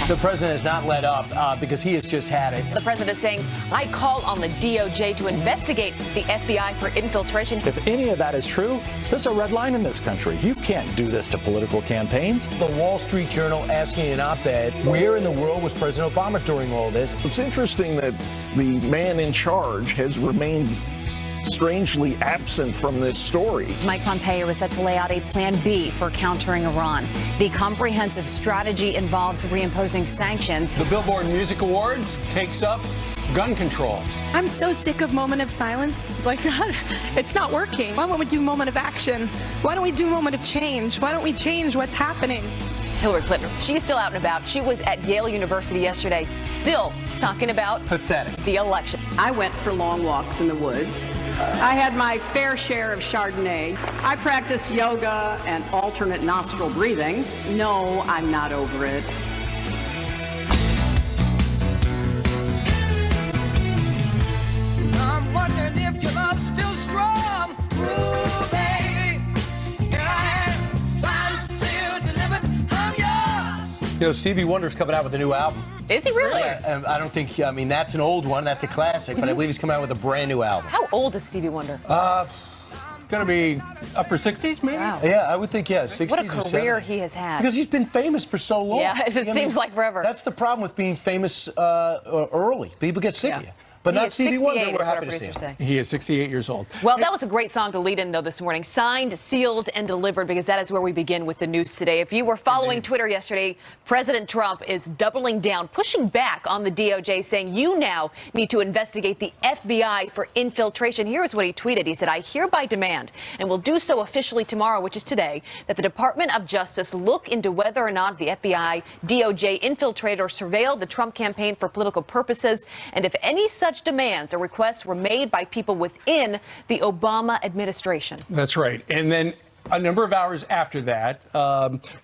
The president has not let up because he has just had it. The president is saying, I call on the DOJ to investigate the FBI for infiltration. If any of that is true, there's a red line in this country. You can't do this to political campaigns. The Wall Street Journal asking an op-ed, where in the world was President Obama during all this? It's interesting that the man in charge has remained strangely absent from this story. Mike Pompeo is set to lay out a plan B for countering Iran. The comprehensive strategy involves reimposing sanctions. The Billboard Music Awards takes up gun control. I'm so sick of moment of silence. Like, it's not working. Why don't we do moment of action? Why don't we do moment of change? Why don't we change what's happening? Hillary Clinton, she's still out and about. She was at Yale University yesterday, still talking about Pathetic. the election. I went for long walks in the woods. I had my fair share of Chardonnay. I practiced yoga and alternate nostril breathing. No, I'm not over it. I'm wondering if your love's still strong. Ooh, baby. Here I am, signed, sealed, delivered. I'm yours. You know, Stevie Wonder's coming out with a new album. Is he really? Yeah, I don't think, I mean, that's an old one, that's a classic, but I believe he's coming out with a brand new album. How old is Stevie Wonder? Going to be upper 60s, maybe? Wow. Yeah, I would think, yeah, 60s What a or career 70s. he has had. Because he's been famous for so long. Yeah, it seems like forever. That's the problem with being famous early. People get sick of you. But He not is Stevie 68 Wonder, is we're what our happy to see producers him. say. He is 68 years old. Well, that was a great song to lead in, though, this morning. Signed, sealed, and delivered, because that is where we begin with the news today. If you were following Twitter yesterday, President Trump is doubling down, pushing back on the DOJ, saying you now need to investigate the FBI for infiltration. Here's what he tweeted. He said, I hereby demand, and will do so officially tomorrow, which is today, that the Department of Justice look into whether or not the FBI, DOJ infiltrated or surveilled the Trump campaign for political purposes, and if any such demands or requests were made by people within the Obama administration. That's right. And then a number of hours after that,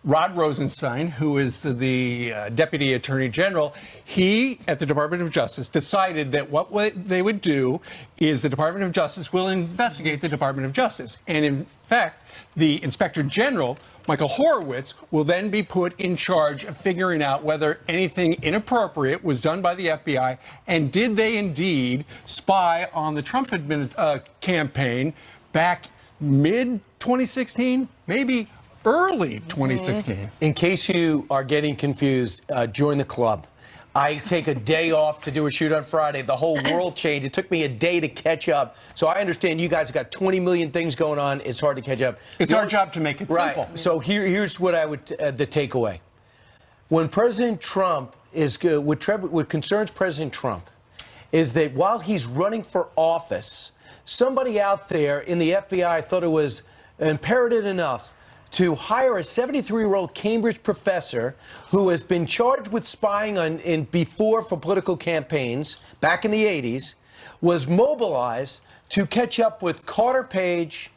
Rod Rosenstein, who is the Deputy Attorney General, he, at the Department of Justice, decided that what they would do is the Department of Justice will investigate the Department of Justice. And in fact, the Inspector General, Michael Horowitz, will then be put in charge of figuring out whether anything inappropriate was done by the FBI, and did they indeed spy on the Trump campaign back mid-2016, maybe early 2016. In case you are getting confused, join the club. I take a day off to do a shoot on Friday. The whole world changed. It took me a day to catch up. So I understand you guys have got 20 million things going on. It's hard to catch up. It's our job to make it simple. So here's what I would, the takeaway. When President Trump is good, what concerns President Trump is that while he's running for office, somebody out there in the FBI thought it was imperative enough to hire a 73-year-old Cambridge professor who has been charged with spying before for political campaigns back in the 80s, was mobilized to catch up with Carter Page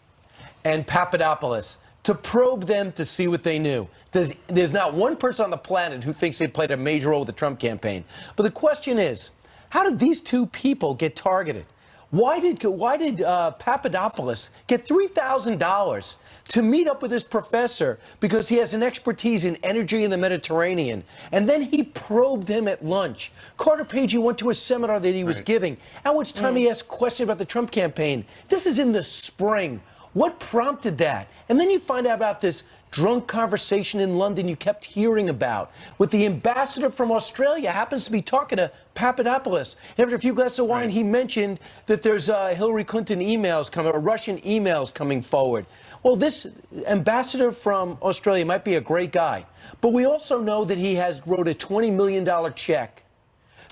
and Papadopoulos to probe them to see what they knew. There's not one person on the planet who thinks they played a major role with the Trump campaign. But the question is, how did these two people get targeted? Why did Papadopoulos get $3,000 to meet up with this professor because he has an expertise in energy in the Mediterranean? And then he probed him at lunch. Carter Page, he went to a seminar that he was giving, at which time he asked questions about the Trump campaign. This is in the spring. What prompted that? And then you find out about this drunk conversation in London you kept hearing about with the ambassador from Australia happens to be talking to Papadopoulos. And after a few glasses of wine, he mentioned that there's Hillary Clinton emails coming, or Russian emails coming forward. Well, this ambassador from Australia might be a great guy, but we also know that he wrote a $20 million check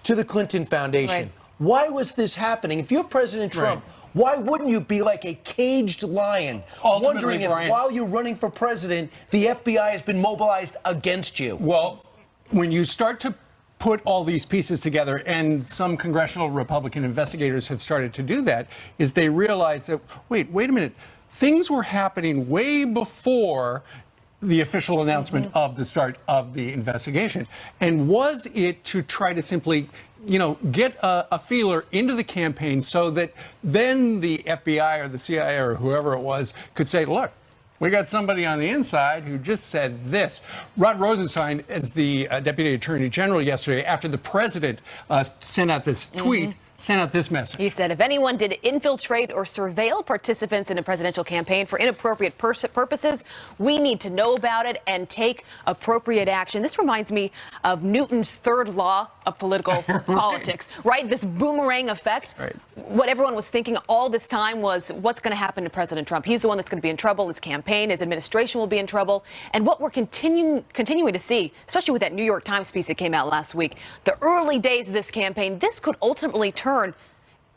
to the Clinton Foundation. Right. Why was this happening? If you're President Trump, why wouldn't you be like a caged lion, wondering if while you're running for president, the FBI has been mobilized against you? Well, when you start to put all these pieces together, and some congressional Republican investigators have started to do that, is they realize that, wait a minute, things were happening way before the official announcement of the start of the investigation. And was it to try to simply, get a feeler into the campaign so that then the FBI or the CIA or whoever it was could say, look, we got somebody on the inside who just said this. Rod Rosenstein, as the Deputy Attorney General yesterday, after the president sent out this tweet, sent out this message. He said, if anyone did infiltrate or surveil participants in a presidential campaign for inappropriate purposes, we need to know about it and take appropriate action. This reminds me of Newton's third law of political politics, right? This boomerang effect. Right. What everyone was thinking all this time was, what's going to happen to President Trump? He's the one that's going to be in trouble. His campaign, his administration will be in trouble. And what we're continuing to see, especially with that New York Times piece that came out last week, the early days of this campaign, this could ultimately turn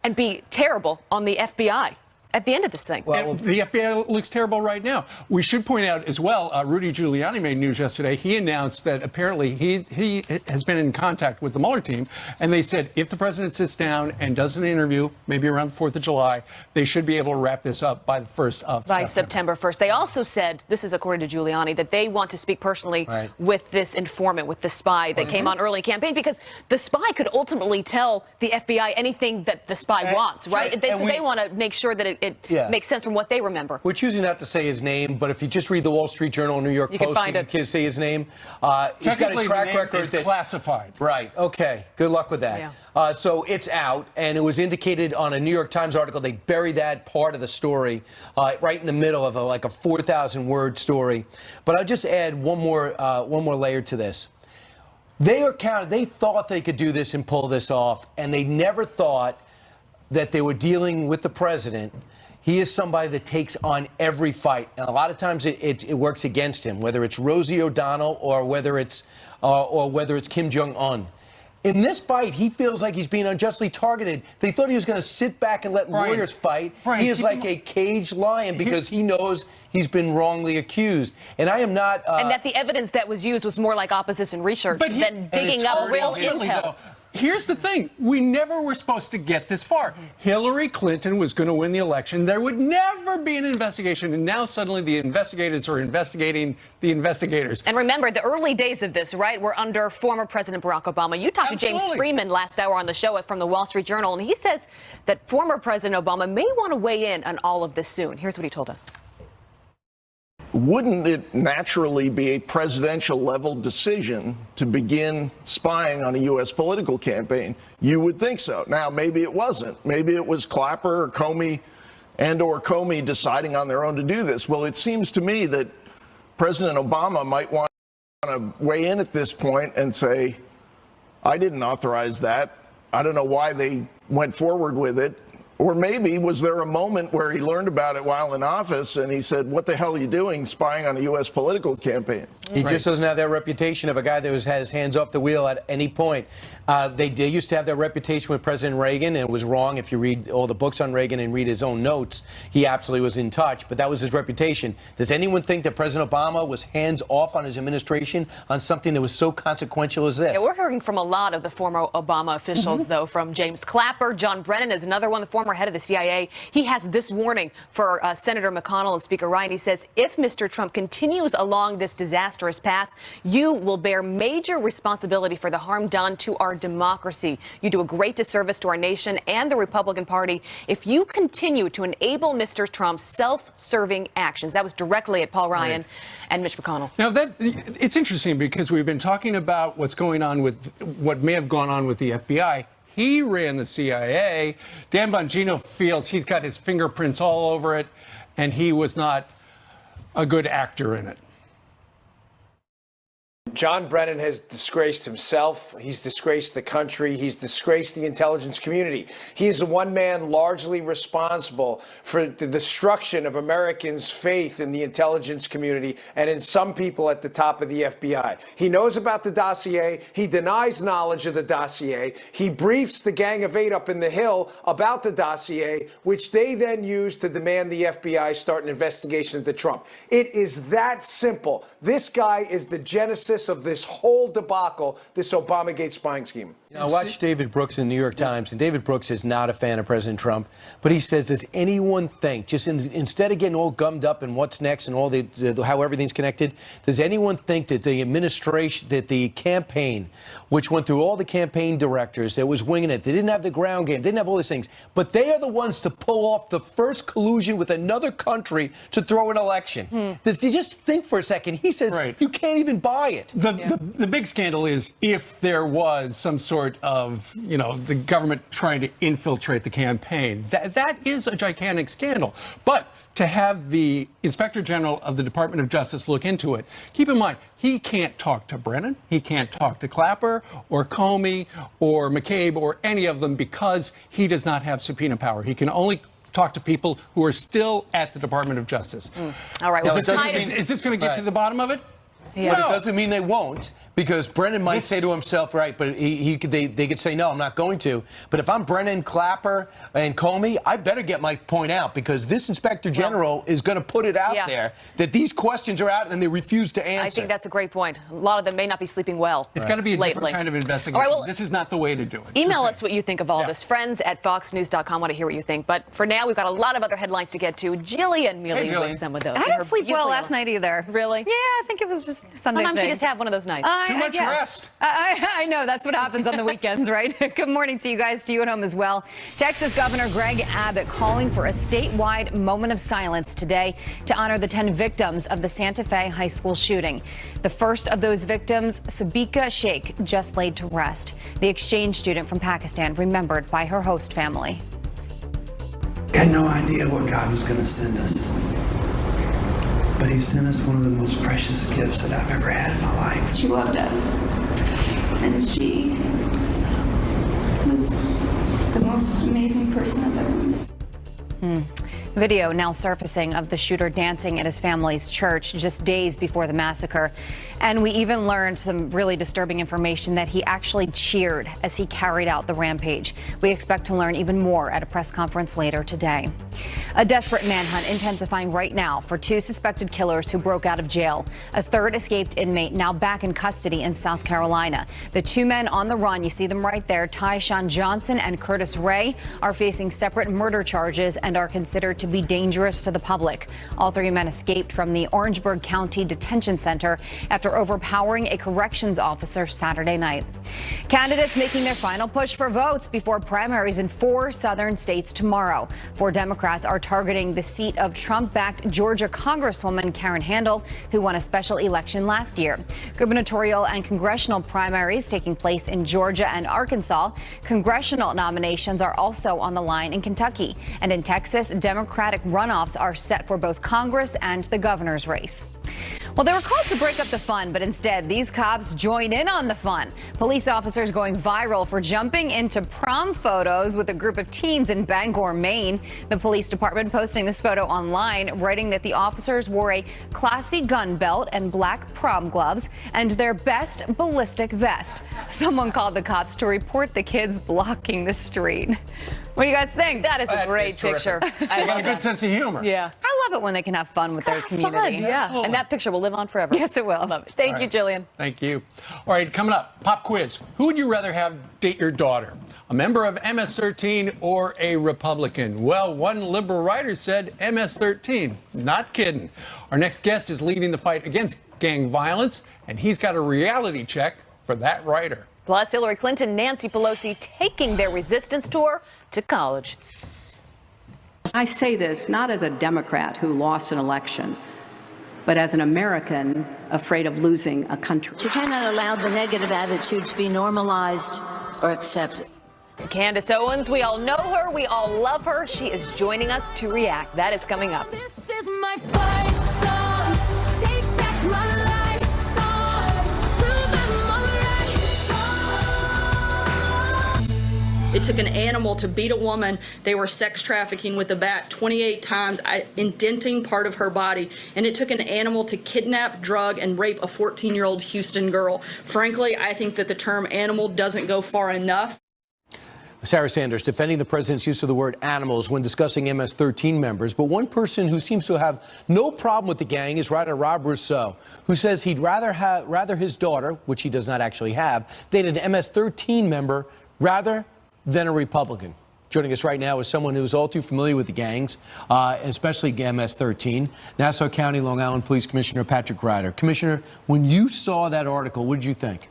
and be terrible on the FBI at the end of this thing. Well, the FBI looks terrible right now. We should point out as well, Rudy Giuliani made news yesterday. He announced that apparently he has been in contact with the Mueller team, and they said if the president sits down and does an interview, maybe around the 4th of July, they should be able to wrap this up by the 1st of September 1st. They also said, this is according to Giuliani, that they want to speak personally with this informant, with the spy that came on early campaign, because the spy could ultimately tell the FBI anything that the spy wants, right? They want to make sure that it makes sense from what they remember. We're choosing not to say his name, but if you just read the Wall Street Journal, New York Post, you can say his name. He's got a track record that's classified. Right. Okay. Good luck with that. Yeah. So it's out, and it was indicated on a New York Times article. They buried that part of the story right in the middle of like a 4,000-word story. But I'll just add one more layer to this. They thought they could do this and pull this off, and they never thought that they were dealing with the president. He is somebody that takes on every fight, and a lot of times it works against him, whether it's Rosie O'Donnell or whether it's Kim Jong-un. In this fight, he feels like he's being unjustly targeted. They thought he was going to sit back and let lawyers fight. He is like a caged lion because he knows he's been wrongly accused. And I am not. And that the evidence that was used was more like opposition research than digging up real intel. Here's the thing. We never were supposed to get this far. Hillary Clinton was going to win the election. There would never be an investigation. And now suddenly the investigators are investigating the investigators. And remember, the early days of this, right, were under former President Barack Obama. You talked to James Freeman last hour on the show from the Wall Street Journal, and he says that former President Obama may want to weigh in on all of this soon. Here's what he told us. Wouldn't it naturally be a presidential level decision to begin spying on a U.S. political campaign? You would think so. Now, maybe it wasn't. Maybe it was Clapper or Comey or Comey deciding on their own to do this. Well, it seems to me that President Obama might want to weigh in at this point and say, I didn't authorize that. I don't know why they went forward with it. Or maybe was there a moment where he learned about it while in office and he said, what the hell are you doing spying on a U.S. political campaign? He just doesn't have that reputation of a guy that has his hands off the wheel at any point. They used to have that reputation with President Reagan, and it was wrong. If you read all the books on Reagan and read his own notes, he absolutely was in touch, but that was his reputation. Does anyone think that President Obama was hands off on his administration on something that was so consequential as this? Yeah, we're hearing from a lot of the former Obama officials, though, from James Clapper. John Brennan is another one, the former head of the CIA. He has this warning for Senator McConnell and Speaker Ryan. He says, if Mr. Trump continues along this disastrous path, you will bear major responsibility for the harm done to our democracy. You do a great disservice to our nation and the Republican Party if you continue to enable Mr. Trump's self-serving actions. That was directly at Paul Ryan and Mitch McConnell. Now, it's interesting because we've been talking about what's going on with what may have gone on with the FBI. He ran the CIA. Dan Bongino feels he's got his fingerprints all over it, and he was not a good actor in it. John Brennan has disgraced himself. He's disgraced the country. He's disgraced the intelligence community. He is the one man largely responsible for the destruction of Americans' faith in the intelligence community and in some people at the top of the FBI. He knows about the dossier. He denies knowledge of the dossier. He briefs the Gang of Eight up in the Hill about the dossier, which they then use to demand the FBI start an investigation into Trump. It is that simple. This guy is the genesis focus of this whole debacle, this Obamagate spying scheme. I watched David Brooks in the New York Times, and David Brooks is not a fan of President Trump, but he says, does anyone think, just instead of getting all gummed up in what's next and all how everything's connected, does anyone think that the administration, that the campaign, which went through all the campaign directors, that was winging it, they didn't have the ground game, they didn't have all these things, but they are the ones to pull off the first collusion with another country to throw an election? Does you just think for a second? He says you can't even buy it. The big scandal is if there was some sort of, the government trying to infiltrate the campaign. That is a gigantic scandal. But to have the Inspector General of the Department of Justice look into it, keep in mind, he can't talk to Brennan, he can't talk to Clapper or Comey or McCabe or any of them because he does not have subpoena power. He can only talk to people who are still at the Department of Justice. All right. Is this going to get to the bottom of it? Yeah. But it doesn't mean they won't, because Brennan might say to himself, right, but they could say, no, I'm not going to. But if I'm Brennan, Clapper, and Comey, I better get my point out, because this Inspector General is going to put it out there that these questions are out and they refuse to answer. I think that's a great point. A lot of them may not be sleeping well. It's got to be a lately. different kind of investigation. All right, well, this is not the way to do it. Email us what you think of all this. Friends at foxnews.com. Want to hear what you think. But for now, we've got a lot of other headlines to get to. Jillian Mealy with some of those. I didn't sleep well last night either. Really? Yeah, I think it was just Sunday Sometimes thing. you just have one of those nights. Too much rest. I know. That's what happens on the weekends, right? Good morning to you guys, to you at home as well. Texas Governor Greg Abbott calling for a statewide moment of silence today to honor the 10 victims of the Santa Fe High School shooting. The first of those victims, Sabika Sheikh, just laid to rest. The exchange student from Pakistan, remembered by her host family. I had no idea what God was going to send us. But he sent us one of the most precious gifts that I've ever had in my life. She loved us, and she was the most amazing person I've ever met. Video now surfacing of the shooter dancing at his family's church just days before the massacre. And we even learned some really disturbing information that he actually cheered as he carried out the rampage. We expect to learn even more at a press conference later today. A desperate manhunt intensifying right now for 2 suspected killers who broke out of jail. A third escaped inmate now back in custody in South Carolina. The 2 men on the run, you see them right there, Tyshawn Johnson and Curtis Ray, are facing separate murder charges and are considered to be dangerous to the public. All 3 men escaped from the Orangeburg County Detention Center after overpowering a corrections officer Saturday night. Candidates making their final push for votes before primaries in 4 southern states tomorrow. 4 Democrats are targeting the seat of Trump-backed Georgia Congresswoman Karen Handel, who won a special election last year. Gubernatorial and congressional primaries taking place in Georgia and Arkansas. Congressional nominations are also on the line in Kentucky. And in Texas, Democratic runoffs are set for both Congress and the governor's race. Well, they were called to break up the fun, but instead these cops join in on the fun. Police officers going viral for jumping into prom photos with a group of teens in Bangor, Maine. The police department posting this photo online, writing that the officers wore a classy gun belt and black prom gloves and their best ballistic vest. Someone called the cops to report the kids blocking the street. What do you guys think? That is a great picture. I got a good sense of humor. Yeah. I love it when they can have fun with their community. Fun, yeah. And that picture will live on forever. Yes, it will. I love it. Thank you, Jillian. Thank you. All right, coming up, pop quiz. Who would you rather have date your daughter? A member of MS-13 or a Republican? Well, one liberal writer said MS-13. Not kidding. Our next guest is leading the fight against gang violence, and he's got a reality check for that writer. Plus, Hillary Clinton, Nancy Pelosi taking their resistance tour to college. I say this not as a Democrat who lost an election, but as an American afraid of losing a country. You cannot allow the negative attitude to be normalized or accepted. Candace Owens, we all know her, we all love her. She is joining us to react. That is coming up. This is my fight song. Take back my life song. Prove I'm alright song. It took an animal to beat a woman. They were sex trafficking with a bat 28 times, indenting part of her body. And it took an animal to kidnap, drug, and rape a 14-year-old Houston girl. Frankly, I think that the term animal doesn't go far enough. Sarah Sanders defending the president's use of the word animals when discussing MS-13 members. But one person who seems to have no problem with the gang is writer Rob Rousseau, who says he'd rather his daughter, which he does not actually have, date an MS-13 member rather than a Republican. Joining us right now is someone who is all too familiar with the gangs, especially MS-13, Nassau County, Long Island Police Commissioner Patrick Ryder. Commissioner, when you saw that article, what did you think?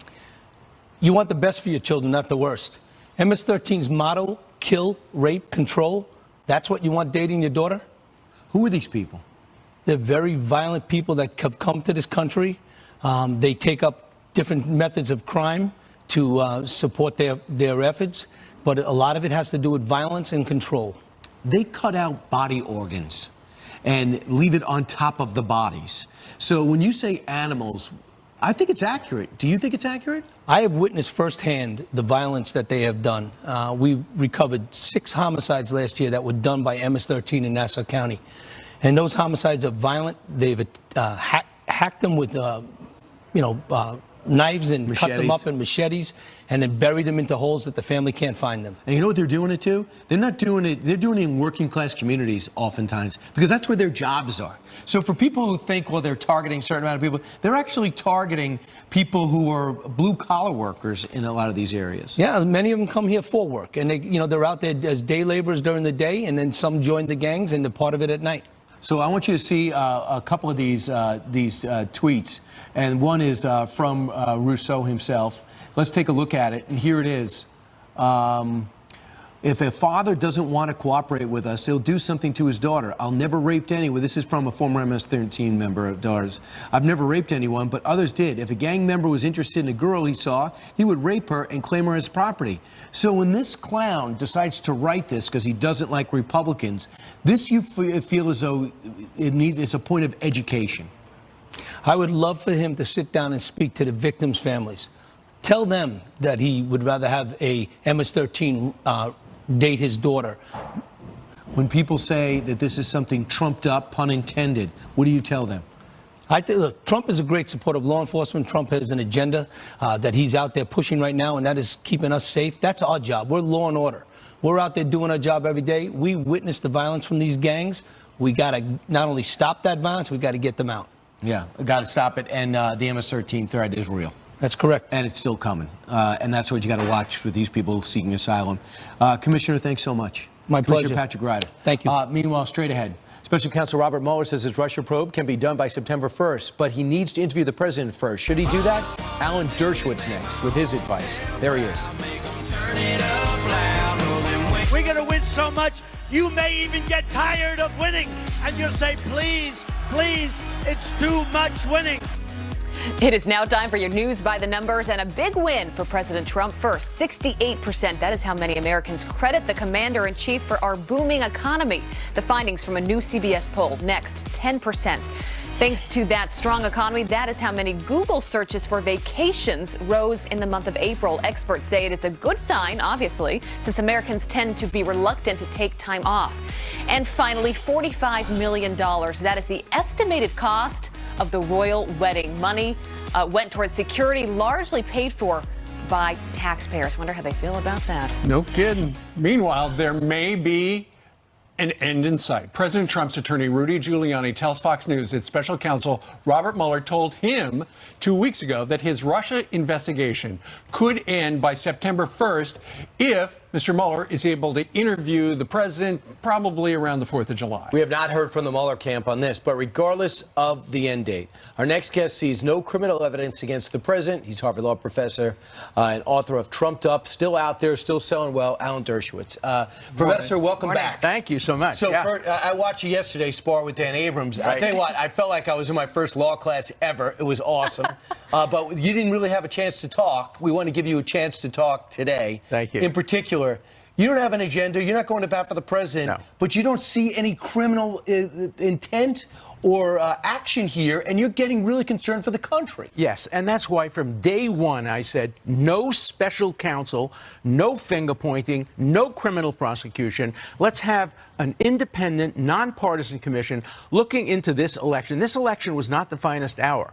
You want the best for your children, not the worst. MS-13's motto, kill, rape, control, that's what you want dating your daughter? Who are these people? They're very violent people that have come to this country. They take up different methods of crime to support their efforts, but a lot of it has to do with violence and control. They cut out body organs and leave it on top of the bodies. So when you say animals, I think it's accurate. Do you think it's accurate? I have witnessed firsthand the violence that they have done. We recovered 6 homicides last year that were done by MS-13 in Nassau County. And those homicides are violent. They've hacked them with, knives and machetes. Cut them up in machetes and then buried them into holes that the family can't find them. And you know what they're doing it to? They're not doing it, they're doing it in working class communities oftentimes because that's where their jobs are. So for people who think, well, they're targeting a certain amount of people, they're actually targeting people who are blue collar workers in a lot of these areas. Yeah, many of them come here for work and they're out there as day laborers during the day and then some join the gangs and they're part of it at night. So I want you to see a couple of these tweets, and one is from Rousseau himself. Let's take a look at it, and here it is. If a father doesn't want to cooperate with us, he'll do something to his daughter. I'll never raped anyone. This is from a former MS-13 member of daughters. I've never raped anyone, but others did. If a gang member was interested in a girl he saw, he would rape her and claim her as property. So when this clown decides to write this because he doesn't like Republicans, this you feel as though it's a point of education. I would love for him to sit down and speak to the victims' families. Tell them that he would rather have a MS-13 date his daughter. When people say that this is something trumped up, pun intended, what do you tell them? I think, look, Trump is a great supporter of law enforcement. Trump has an agenda that he's out there pushing right now, and that is keeping us safe. That's our job. We're law and order. We're out there doing our job every day. We witness the violence from these gangs. We got to not only stop that violence, we got to get them out. Yeah, got to stop it. And the MS-13 threat is real. That's correct. And it's still coming. And that's what you got to watch for these people seeking asylum. Commissioner, thanks so much. My pleasure. Commissioner Patrick Ryder. Thank you. Meanwhile, straight ahead, Special Counsel Robert Mueller says his Russia probe can be done by September 1st, but he needs to interview the president first. Should he do that? Alan Dershowitz next with his advice. There he is. We're going to win so much, you may even get tired of winning, and you'll say, please, please, it's too much winning. It is now time for your news by the numbers and a big win for President Trump. First, 68%. That is how many Americans credit the commander-in-chief for our booming economy. The findings from a new CBS poll. Next, 10%. Thanks to that strong economy, that is how many Google searches for vacations rose in the month of April. Experts say it is a good sign, obviously, since Americans tend to be reluctant to take time off. And finally, $45 million. That is the estimated cost of the royal wedding. Money went towards security, largely paid for by taxpayers. Wonder how they feel about that. No kidding. Meanwhile, there may be an end in sight. President Trump's attorney, Rudy Giuliani, tells Fox News that special counsel Robert Mueller told him 2 weeks ago that his Russia investigation could end by September 1st if Mr. Mueller is able to interview the president probably around the 4th of July. We have not heard from the Mueller camp on this, but regardless of the end date, our next guest sees no criminal evidence against the president. He's Harvard Law professor and author of Trumped Up, still out there, still selling well, Alan Dershowitz. Professor, welcome back. Thank you so much. So I watched you yesterday spar with Dan Abrams. Right. I'll tell you what, I felt like I was in my first law class ever. It was awesome. But you didn't really have a chance to talk. We want to give you a chance to talk today. Thank you. In particular, you don't have an agenda. You're not going to bat for the president. No. But you don't see any criminal intent or action here, and you're getting really concerned for the country. Yes, and that's why from day one I said no special counsel, no finger pointing, no criminal prosecution. Let's have an independent, nonpartisan commission looking into this election. This election was not the finest hour.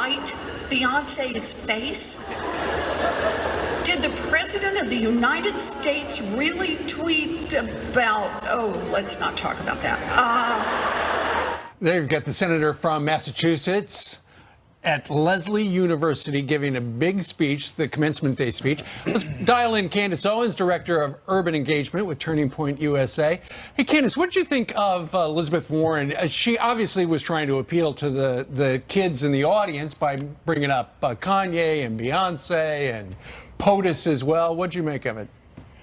bite Beyonce's face? Did the President of the United States really tweet about, oh, let's not talk about that. There you've got the senator from Massachusetts at Lesley University giving a big speech, the commencement day speech. Let's dial in Candace Owens, Director of Urban Engagement with Turning Point USA. Hey, Candace, what did you think of Elizabeth Warren? She obviously was trying to appeal to the kids in the audience by bringing up Kanye and Beyonce and POTUS as well. What'd you make of it?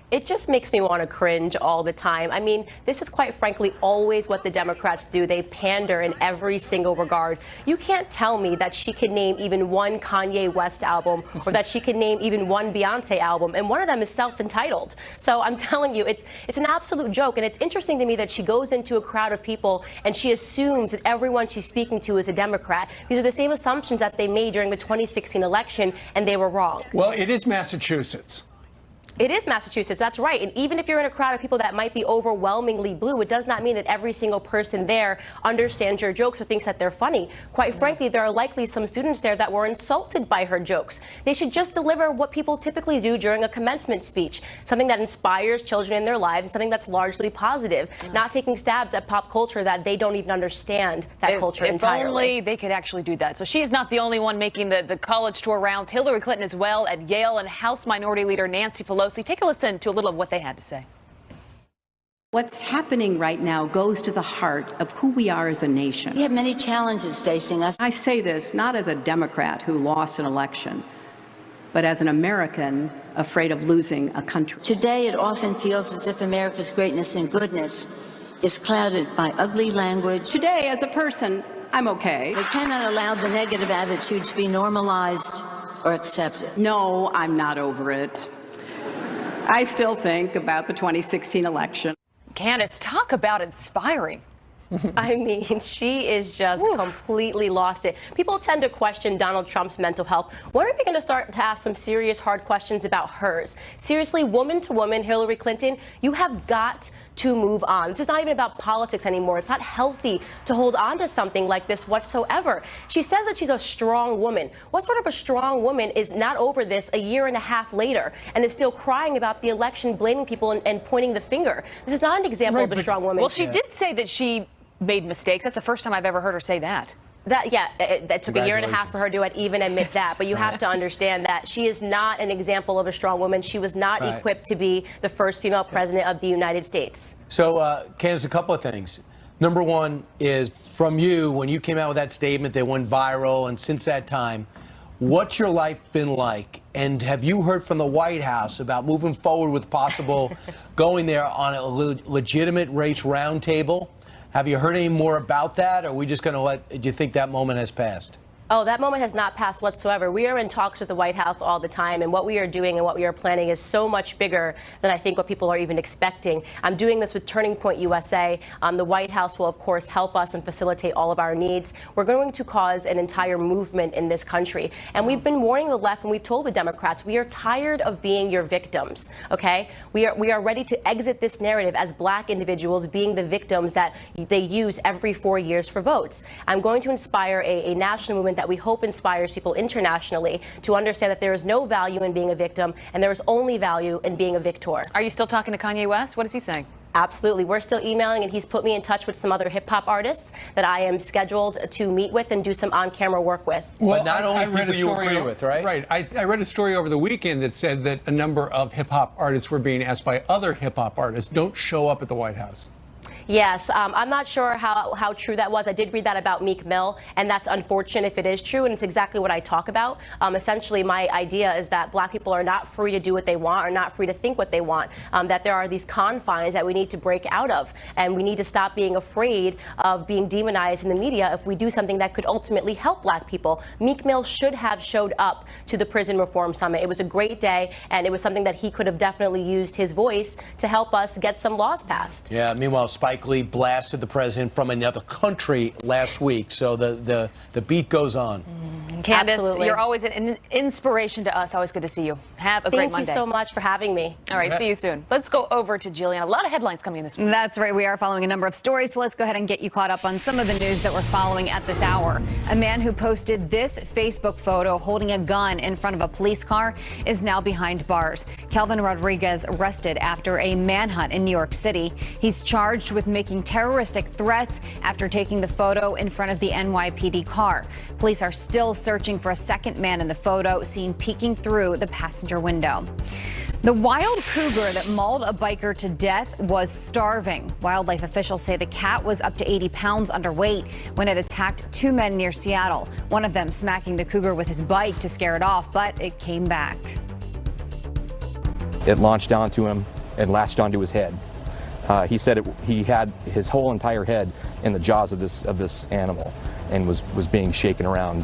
It just makes me want to cringe all the time. I mean, this is quite frankly always what the Democrats do. They pander in every single regard. You can't tell me that she could name even one Kanye West album or that she could name even one Beyonce album, and one of them is self-entitled. So I'm telling you, it's an absolute joke, and it's interesting to me that she goes into a crowd of people and she assumes that everyone she's speaking to is a Democrat. These are the same assumptions that they made during the 2016 election, and they were wrong. Well, it is Massachusetts. It is Massachusetts, that's right. And even if you're in a crowd of people that might be overwhelmingly blue, it does not mean that every single person there understands your jokes or thinks that they're funny. Quite frankly, there are likely some students there that were insulted by her jokes. They should just deliver what people typically do during a commencement speech, something that inspires children in their lives, something that's largely positive, not taking stabs at pop culture that they don't even understand that culture entirely. If only they could actually do that. So she's not the only one making the college tour rounds. Hillary Clinton as well at Yale, and House Minority Leader Nancy Pelosi. Take a listen to a little of what they had to say. What's happening right now goes to the heart of who we are as a nation. We have many challenges facing us. I say this not as a Democrat who lost an election, but as an American afraid of losing a country. Today, it often feels as if America's greatness and goodness is clouded by ugly language. Today, as a person, I'm okay. We cannot allow the negative attitude to be normalized or accepted. No, I'm not over it. I still think about the 2016 election. Candace, talk about inspiring. I mean, she is just completely lost it. People tend to question Donald Trump's mental health. When are we going to start to ask some serious, hard questions about hers? Seriously, woman to woman, Hillary Clinton, you have got to move on. This is not even about politics anymore. It's not healthy to hold on to something like this whatsoever. She says that she's a strong woman. What sort of a strong woman is not over this a year and a half later and is still crying about the election, blaming people and pointing the finger? This is not an example of a strong woman. Well, she did say that she made mistakes. That's the first time I've ever heard her say that. That took a year and a half for her to even admit that. But you have to understand that she is not an example of a strong woman. She was not equipped to be the first female president of the United States. So, Candace, a couple of things. Number one is from you, when you came out with that statement that went viral, and since that time, what's your life been like? And have you heard from the White House about moving forward with possible going there on a legitimate race roundtable? Have you heard any more about that, or are we just going to do you think that moment has passed? Oh, that moment has not passed whatsoever. We are in talks with the White House all the time, and what we are doing and what we are planning is so much bigger than I think what people are even expecting. I'm doing this with Turning Point USA. The White House will, of course, help us and facilitate all of our needs. We're going to cause an entire movement in this country, and we've been warning the left, and we've told the Democrats, we are tired of being your victims, okay? We are ready to exit this narrative as black individuals being the victims that they use every 4 years for votes. I'm going to inspire a national movement that we hope inspires people internationally to understand that there is no value in being a victim and there is only value in being a victor. Are you still talking to Kanye West? What is he saying? Absolutely. We're still emailing, and he's put me in touch with some other hip-hop artists that I am scheduled to meet with and do some on-camera work with. Well, but not only people you agree with, right? Right. I read a story over the weekend that said that a number of hip-hop artists were being asked by other hip-hop artists, don't show up at the White House. Yes, I'm not sure how true that was. I did read that about Meek Mill, and that's unfortunate if it is true, and it's exactly what I talk about. Essentially, my idea is that black people are not free to do what they want or not free to think what they want, that there are these confines that we need to break out of, and we need to stop being afraid of being demonized in the media if we do something that could ultimately help black people. Meek Mill should have showed up to the Prison Reform Summit. It was a great day, and it was something that he could have definitely used his voice to help us get some laws passed. Yeah, meanwhile, Spike likely blasted the president from another country last week. So the beat goes on. Candace, Absolutely. you're always an inspiration to us. Always good to see you. Have a great Monday. Thank you so much for having me. All right, see you soon. Let's go over to Jillian. A lot of headlines coming in this morning. That's right. We are following a number of stories, so let's go ahead and get you caught up on some of the news that we're following at this hour. A man who posted this Facebook photo holding a gun in front of a police car is now behind bars. Kelvin Rodriguez arrested after a manhunt in New York City. He's charged with making terroristic threats after taking the photo in front of the NYPD car. Police are still searching for a second man in the photo seen peeking through the passenger window. The wild cougar that mauled a biker to death was starving. Wildlife officials say the cat was up to 80 pounds underweight when it attacked two men near Seattle, one of them smacking the cougar with his bike to scare it off, but it came back. It launched onto him and latched onto his head. He said he had his whole entire head in the jaws of this animal and was being shaken around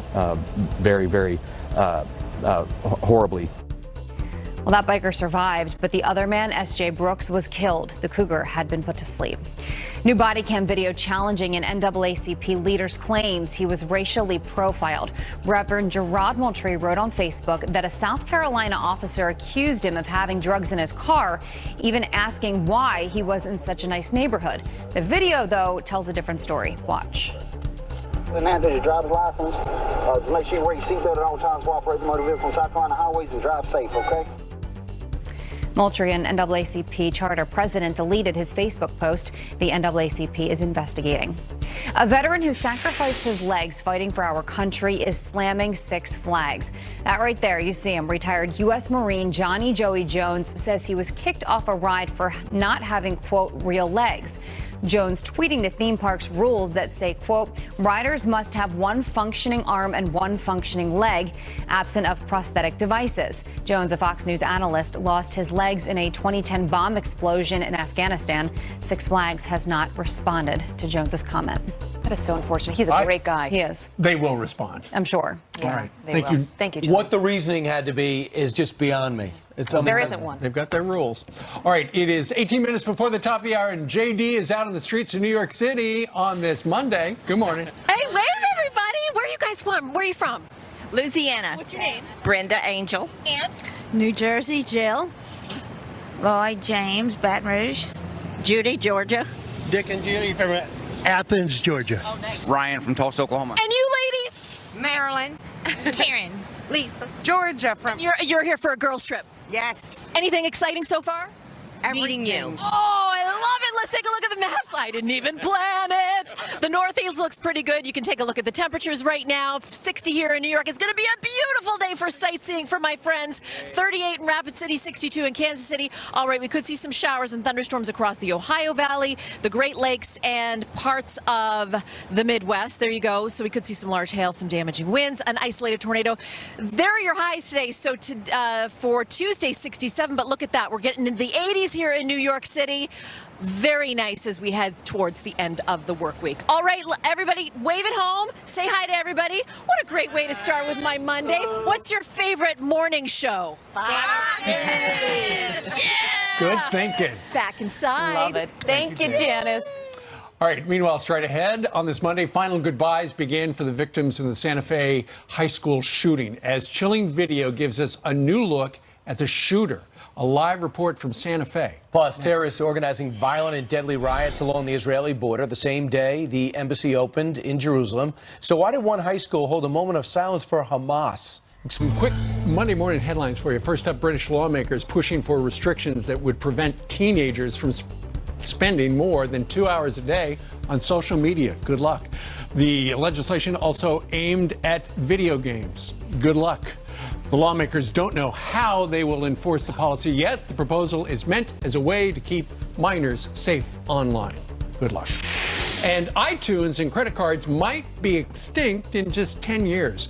very, very horribly. Well, that biker survived, but the other man, S.J. Brooks, was killed. The cougar had been put to sleep. New body cam video challenging an NAACP leader's claims he was racially profiled. Reverend Gerard Moultrie wrote on Facebook that a South Carolina officer accused him of having drugs in his car, even asking why he was in such a nice neighborhood. The video, though, tells a different story. Watch. And that is your driver's license. Just make sure you wear your seatbelt at all times while operating motor vehicle on South Carolina highways and drive safe, okay? Moultrie, an NAACP charter president, deleted his Facebook post. The NAACP is investigating. A veteran who sacrificed his legs fighting for our country is slamming Six Flags. That right there, you see him. Retired U.S. Marine Johnny Joey Jones says he was kicked off a ride for not having, quote, real legs. Jones tweeting the theme park's rules that say, quote, riders must have one functioning arm and one functioning leg, absent of prosthetic devices. Jones, a Fox News analyst, lost his legs in a 2010 bomb explosion in Afghanistan. Six Flags has not responded to Jones's comment. That is so unfortunate. He's a great guy. He is. They will respond. I'm sure. All right. They Thank will. you. Thank you, Jillian. What the reasoning had to be is just beyond me. There isn't one. They've got their rules. All right, it is 18 minutes before the top of the hour, and JD is out on the streets of New York City on this Monday. Good morning. Hey, wave, everybody. Where are you guys from? Where are you from? Louisiana. What's your name? Brenda Angel. And? New Jersey, Jill. Lloyd James, Baton Rouge. Judy, Georgia. Dick and Judy from Athens, Georgia. Oh, nice. Ryan from Tulsa, Oklahoma. And you ladies? Maryland. Karen. Lisa. Georgia from. You're here for a girls' trip. Yes. Anything exciting so far? Meeting you. Oh, I love it. Let's take a look at the maps. I didn't even plan it. The Northeast looks pretty good. You can take a look at the temperatures right now. 60 here in New York. It's going to be a beautiful day for sightseeing for my friends. 38 in Rapid City, 62 in Kansas City. All right, we could see some showers and thunderstorms across the Ohio Valley, the Great Lakes, and parts of the Midwest. There you go. So we could see some large hail, some damaging winds, an isolated tornado. There are your highs today. So for Tuesday, 67. But look at that. We're getting into the 80s here in New York City. Very nice as we head towards the end of the work week. All right, everybody, wave at home. Say hi to everybody. What a great way to start with my Monday. What's your favorite morning show? Yeah! Good thinking. Back inside. Love it. Thank you, Janice. All right, meanwhile, straight ahead on this Monday, final goodbyes begin for the victims in the Santa Fe high school shooting as chilling video gives us a new look at the shooter. A live report from Santa Fe. Plus, terrorists organizing violent and deadly riots along the Israeli border the same day the embassy opened in Jerusalem. So why did one high school hold a moment of silence for Hamas? Some quick Monday morning headlines for you. First up, British lawmakers pushing for restrictions that would prevent teenagers from spending more than 2 hours a day on social media. Good luck. The legislation also aimed at video games. Good luck. The lawmakers don't know how they will enforce the policy yet. The proposal is meant as a way to keep minors safe online. Good luck. And iTunes and credit cards might be extinct in just 10 years.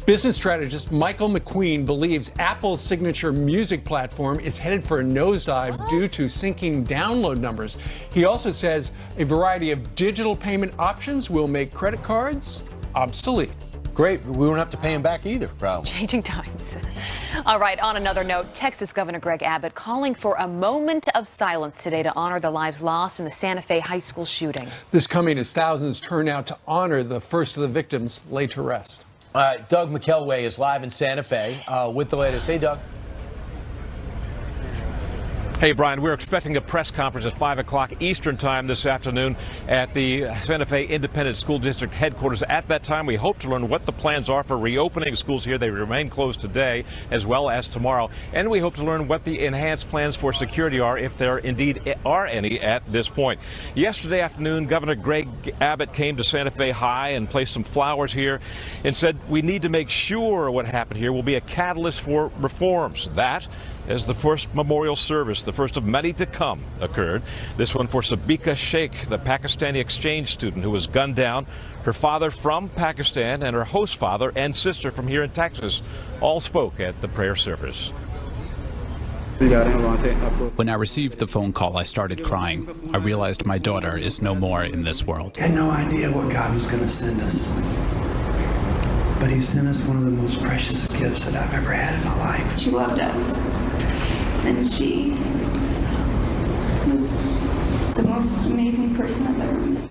Business strategist Michael McQueen believes Apple's signature music platform is headed for a nosedive due to sinking download numbers. He also says a variety of digital payment options will make credit cards obsolete. Great. We won't have to pay him back either, probably. Changing times. All right, on another note, Texas Governor Greg Abbott calling for a moment of silence today to honor the lives lost in the Santa Fe high school shooting. This coming as thousands turn out to honor the first of the victims laid to rest. Doug McKelway is live in Santa Fe with the latest. Hey, Doug. Hey, Brian, we're expecting a press conference at 5 o'clock Eastern time this afternoon at the Santa Fe Independent School District headquarters. At that time, we hope to learn what the plans are for reopening schools here. They remain closed today as well as tomorrow. And we hope to learn what the enhanced plans for security are, if there indeed are any at this point. Yesterday afternoon, Governor Greg Abbott came to Santa Fe High and placed some flowers here and said we need to make sure what happened here will be a catalyst for reforms. That, as the first memorial service, the first of many to come, occurred. This one for Sabika Sheikh, the Pakistani exchange student who was gunned down. Her father from Pakistan and her host father and sister from here in Texas all spoke at the prayer service. When I received the phone call, I started crying. I realized my daughter is no more in this world. I had no idea what God was going to send us. But he sent us one of the most precious gifts that I've ever had in my life. She loved us. And she was the most amazing person I've ever met.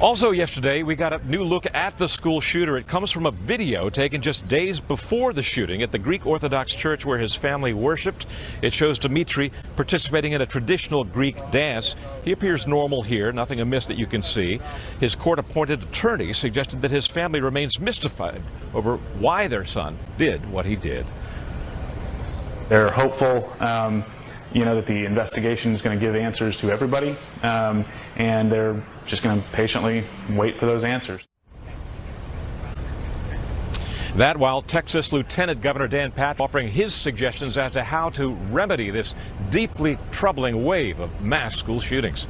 Also yesterday, we got a new look at the school shooter. It comes from a video taken just days before the shooting at the Greek Orthodox church where his family worshiped. It shows Dimitri participating in a traditional Greek dance. He appears normal here, nothing amiss that you can see. His court-appointed attorney suggested that his family remains mystified over why their son did what he did. They're hopeful, that the investigation is going to give answers to everybody, and they're just going to patiently wait for those answers. That while Texas Lieutenant Governor Dan Patrick offering his suggestions as to how to remedy this deeply troubling wave of mass school shootings.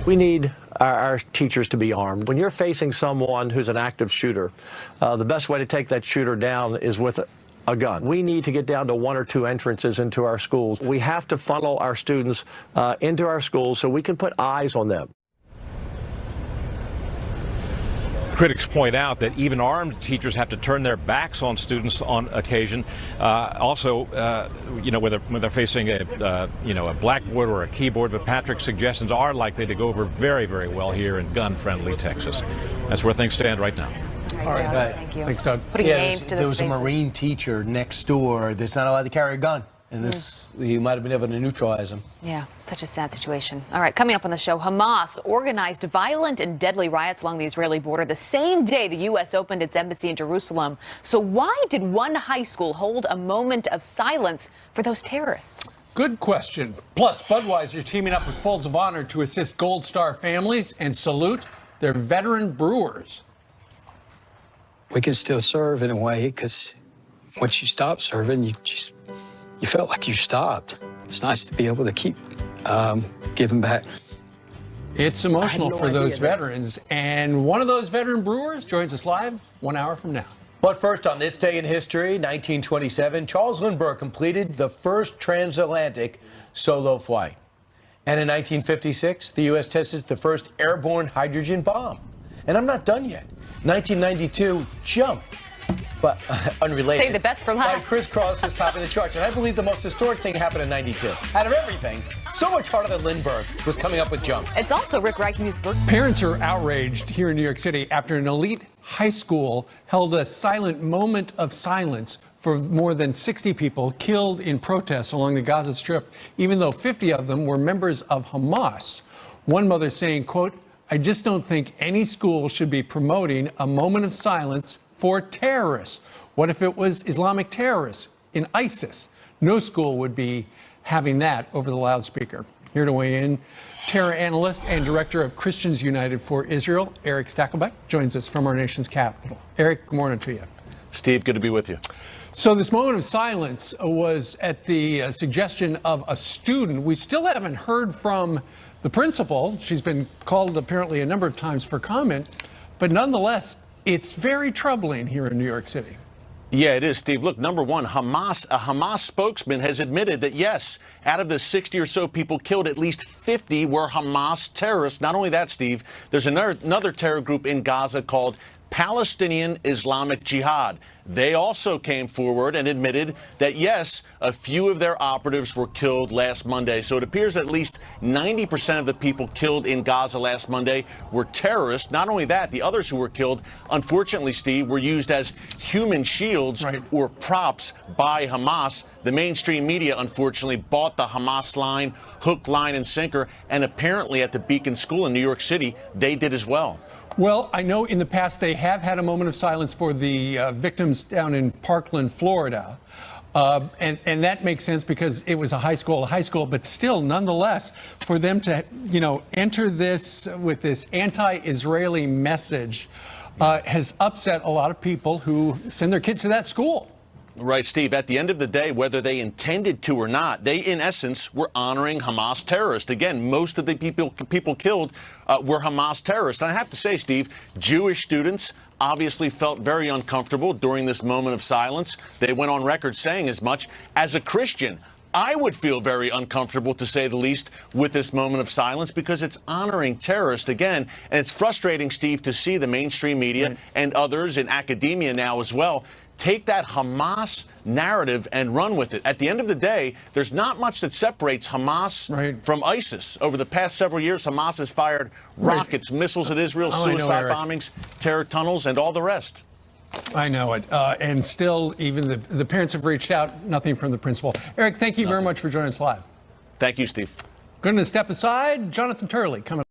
We need our teachers to be armed. When you're facing someone who's an active shooter, the best way to take that shooter down is with a gun. We need to get down to 1 or 2 entrances into our schools. We have to funnel our students into our schools so we can put eyes on them. Critics point out that even armed teachers have to turn their backs on students on occasion. When they're facing a blackboard or a keyboard. But Patrick's suggestions are likely to go over very, very well here in gun-friendly Texas. That's where things stand right now. All right. Thank you. Thanks, Doug. Putting names to there was a spaces. Marine teacher next door that's not allowed to carry a gun. And he might have been able to neutralize him. Yeah, such a sad situation. All right, coming up on the show, Hamas organized violent and deadly riots along the Israeli border the same day the U.S. opened its embassy in Jerusalem. So why did one high school hold a moment of silence for those terrorists? Good question. Plus, Budweiser teaming up with Folds of Honor to assist Gold Star families and salute their veteran brewers. We can still serve in a way, because once you stop serving, you felt like you stopped. It's nice to be able to keep giving back. It's emotional for those veterans, and one of those veteran brewers joins us live 1 hour from now. But first, on this day in history, 1927, Charles Lindbergh completed the first transatlantic solo flight. And in 1956, the U.S. tested the first airborne hydrogen bomb. And I'm not done yet. 1992, Jump, but unrelated. Save the best for last. By Chris Cross was topping the charts. And I believe the most historic thing happened in 92. Out of everything, so much harder than Lindbergh was coming up with Jump. It's also Rick Reisman's birthday. Parents are outraged here in New York City after an elite high school held a silent moment of silence for more than 60 people killed in protests along the Gaza Strip, even though 50 of them were members of Hamas. One mother saying, quote, "I just don't think any school should be promoting a moment of silence for terrorists. What if it was Islamic terrorists in ISIS? No school would be having that over the loudspeaker." Here to weigh in, terror analyst and director of Christians United for Israel, Eric Stakelbeck, joins us from our nation's capital. Eric, good morning to you. Steve, good to be with you. So this moment of silence was at the suggestion of a student. We still haven't heard from the principal. She's been called apparently a number of times for comment, but nonetheless, it's very troubling here in New York City. Yeah, it is, Steve. Look, number one, a Hamas spokesman has admitted that, yes, out of the 60 or so people killed, at least 50 were Hamas terrorists. Not only that, Steve, there's another terror group in Gaza called Palestinian Islamic Jihad. They also came forward and admitted that, yes, a few of their operatives were killed last Monday. So it appears at least 90% of the people killed in Gaza last Monday were terrorists. Not only that, the others who were killed, unfortunately, Steve, were used as human shields or props by Hamas. The mainstream media, unfortunately, bought the Hamas line, hook, line, and sinker. And apparently at the Beacon School in New York City, they did as well. Well, I know in the past they have had a moment of silence for the victims down in Parkland, Florida. And that makes sense because it was a high school, but still, nonetheless, for them to, enter this with this anti-Israeli message has upset a lot of people who send their kids to that school. Right, Steve. At the end of the day, whether they intended to or not, they, in essence, were honoring Hamas terrorists. Again, most of the people killed were Hamas terrorists. And I have to say, Steve, Jewish students obviously felt very uncomfortable during this moment of silence. They went on record saying as much. As a Christian, I would feel very uncomfortable, to say the least, with this moment of silence because it's honoring terrorists again. And it's frustrating, Steve, to see the mainstream media and others in academia now as well take that Hamas narrative and run with it. At the end of the day, there's not much that separates Hamas from ISIS. Over the past several years, Hamas has fired rockets, missiles at Israel, suicide bombings, terror tunnels, and all the rest. I know it. And still, even the parents have reached out, nothing from the principal. Eric, thank you very much for joining us live. Thank you, Steve. Going to step aside, Jonathan Turley coming